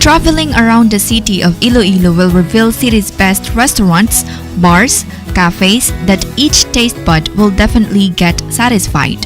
Traveling around the city of Iloilo will reveal city's best restaurants, bars, cafes that each taste bud will definitely get satisfied.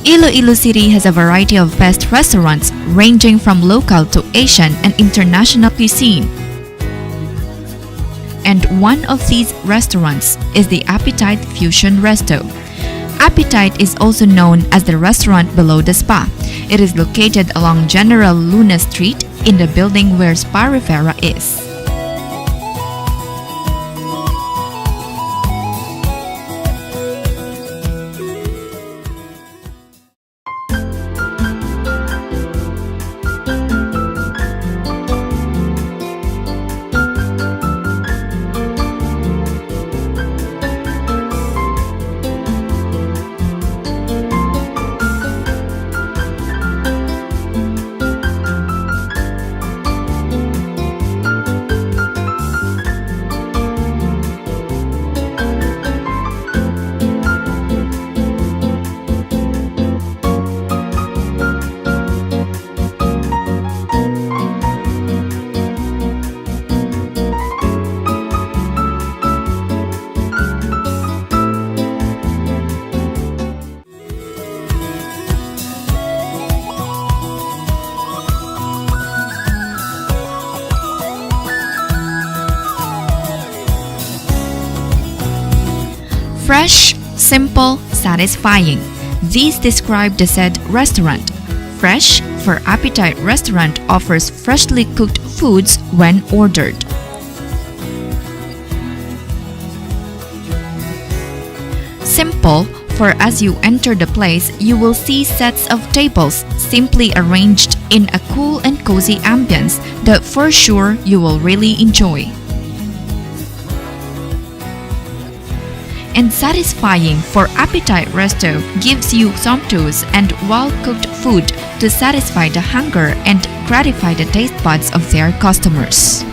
Iloilo City has a variety of best restaurants ranging from local to Asian and international cuisine. And one of these restaurants is the Appetite Fusion Resto. Appetite is also known as the restaurant below the spa. It is located along General Luna Street in the building where Spa Rivera is. Fresh, simple, satisfying. These describe the said restaurant. Fresh for Appetite Restaurant offers freshly cooked foods when ordered. Simple for as you enter the place, you will see sets of tables simply arranged in a cool and cozy ambience that for sure you will really enjoy. And satisfying for Appetite Resto gives you sumptuous and well-cooked food to satisfy the hunger and gratify the taste buds of their customers.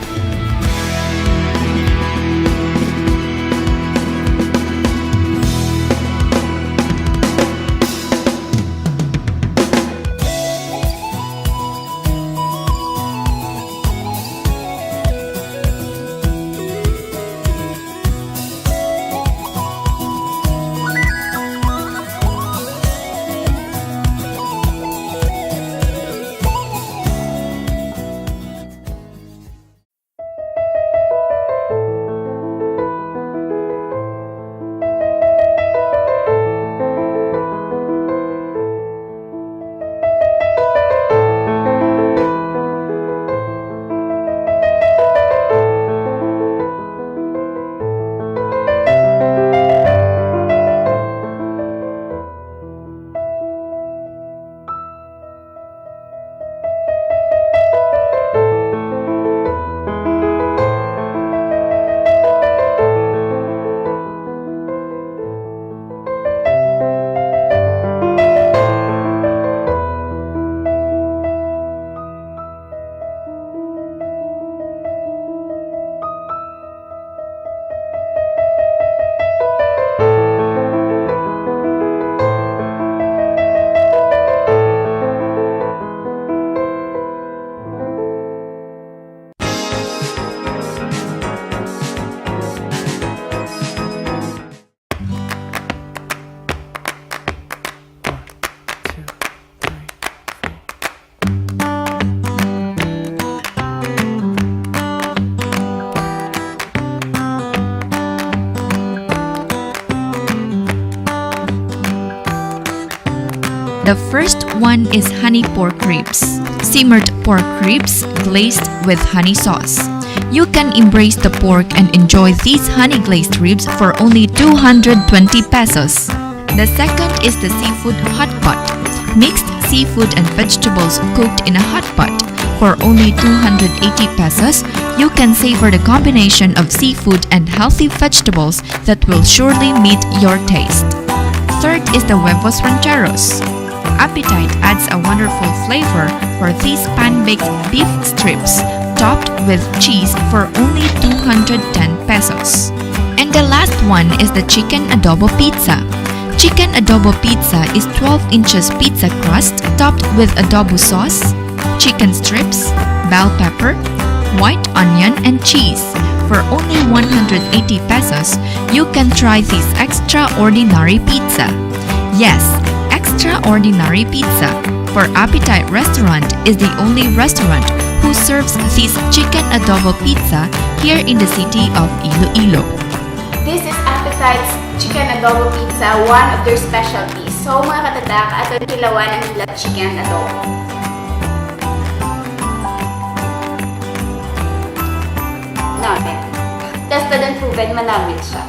The first one is honey pork ribs. Simmered pork ribs glazed with honey sauce. You can embrace the pork and enjoy these honey glazed ribs for only 220 pesos. The second is the seafood hot pot. Mixed seafood and vegetables cooked in a hot pot. For only 280 pesos, you can savor the combination of seafood and healthy vegetables that will surely meet your taste. Third is the huevos rancheros. Appetite adds a wonderful flavor for these pan-baked beef strips topped with cheese for only 210 pesos. And the last one is the chicken adobo pizza. Chicken adobo pizza is 12 inches pizza crust topped with adobo sauce, chicken strips, bell pepper, white onion, and cheese. For only 180 pesos, you can try this extraordinary pizza. Yes, extraordinary pizza. For Appetite Restaurant is the only restaurant who serves this chicken adobo pizza here in the city of Iloilo. This is Appetite's Chicken Adobo Pizza, one of their specialties. So mga katatak, ato kilawan ang nila chicken adobo. Namin. Tested and proven, manamit siya.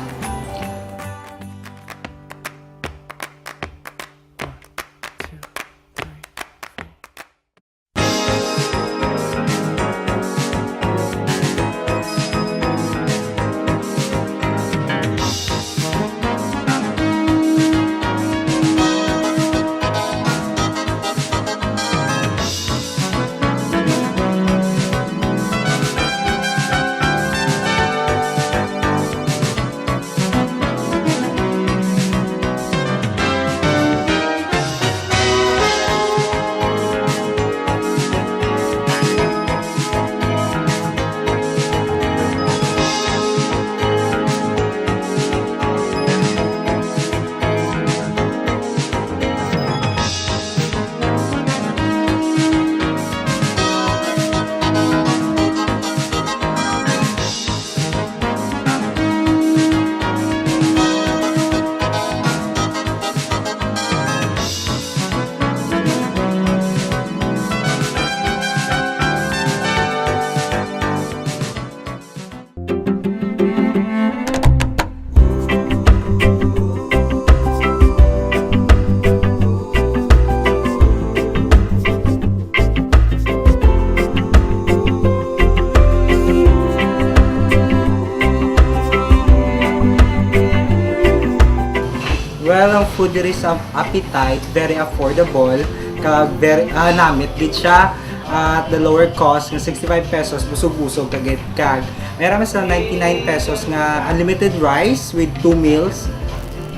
Well, ang food diri sa Appetite, very affordable. Kag very namit gid siya at the lower cost nga 65 pesos busog-busog kagit kag. Mayroon sa 99 pesos nga unlimited rice with 2 meals.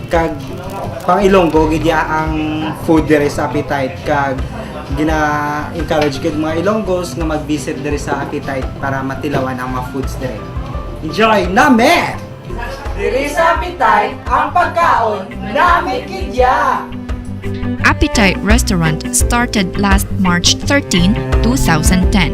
Kag pang Ilonggo gid ang food diri sa Appetite kag gina-encourage gid mga Ilonggos nga mag-visit diri sa Appetite para matilawan ang mga foods diri. Enjoy namin! Diri sa Appetite, ang pagkaon namin kidya! Appetite Restaurant started last March 13, 2010.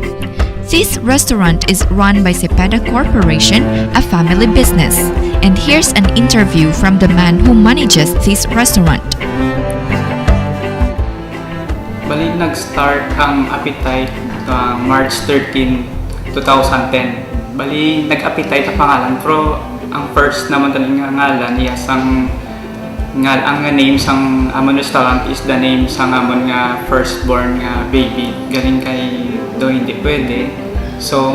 This restaurant is run by Cepeda Corporation, a family business. And here's an interview from the man who manages this restaurant. Bali, nag-start ang Appetite March 13, 2010. Bali, nag-Appetite ang pangalan, pero ang first naman talaga nga ngalan iya sang ang name sang amon restaurant is the name sang amon nga firstborn nga baby galing kay do hindi pwede, so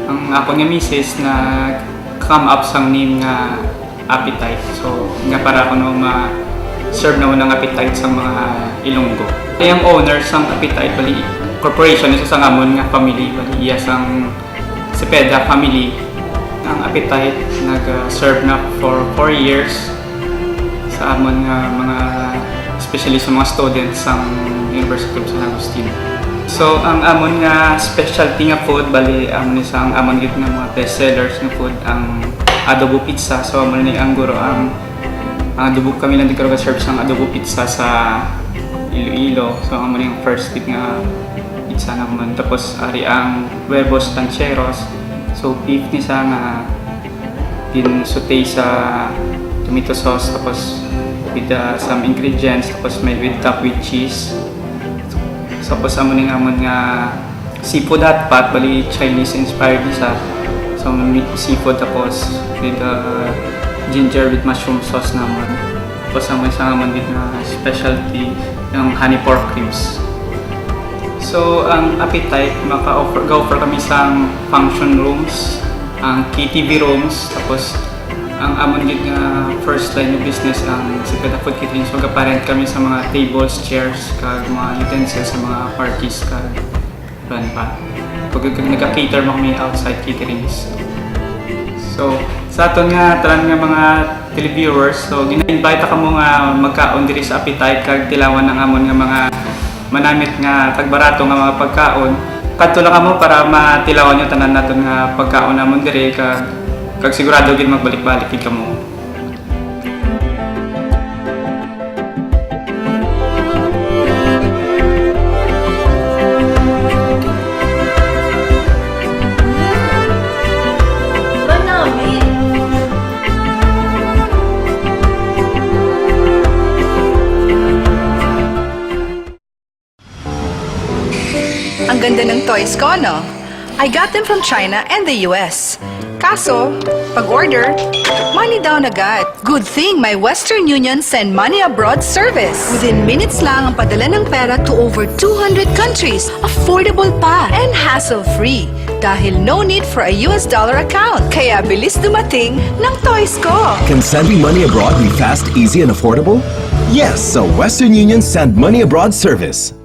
ang ako nga misis na come up sang name nga Appetite, so nga para kuno ma-serve na ng Appetite sa mga Ilonggo. Ay ang owner sang Appetite bali corporation isa sang amon nga family, bali iya sang Cepeda family. Ang Appetite nag-serve na for 4 years sa amon nga mga especially sa mga students sa University of San Agustin. So ang amon nga specialty nga food bali isang amon gid nga mga best sellers nga food ang adobo pizza. So amon ni ang guro ang adobo kami lang dito serve sang adobo pizza sa Iloilo. So amon yung first gid nga pizza naman, tapos ari ang huevos rancheros. So beef ni siya nga din-saute sa tomato sauce, tapos with some ingredients, tapos may with top with cheese. So, tapos amon nga seafood hot pot, bali Chinese inspired siya. So seafood tapos with ginger with mushroom sauce naman. Tapos amon siya naman din na specialty yung honey pork ribs. So, ang Appetite, maka-offer kami sa function rooms, ang KTV rooms, tapos ang amon gid nga first line of business ang Cepeda Food Catering. So, kaparent kami sa mga tables, chairs, kag mga utensils sa mga parties, kag ban pa. Pag nagka-cater mo kami outside caterings. So, sa aton nga tanan nga mga televiewers, so gina-invite ka mo nga magkaon diri sa Appetite kag tilawan ng amon nga mga manamit nga tagbarato nga mga pagkaon. kadto lang kamo para matilawan yung tanan naton nga pagkaon namon dire kag sigurado gid magbalik-balik gid kamo. Ang ganda ng toys ko, no? I got them from China and the US. Kaso, pag-order, money down agad. Good thing my Western Union send money abroad service. Within minutes lang ang padala ng pera to over 200 countries. Affordable pa and hassle-free. Dahil no need for a US dollar account. Kaya bilis dumating ng toys ko. Can sending money abroad be fast, easy, and affordable? Yes, so Western Union Send Money Abroad service.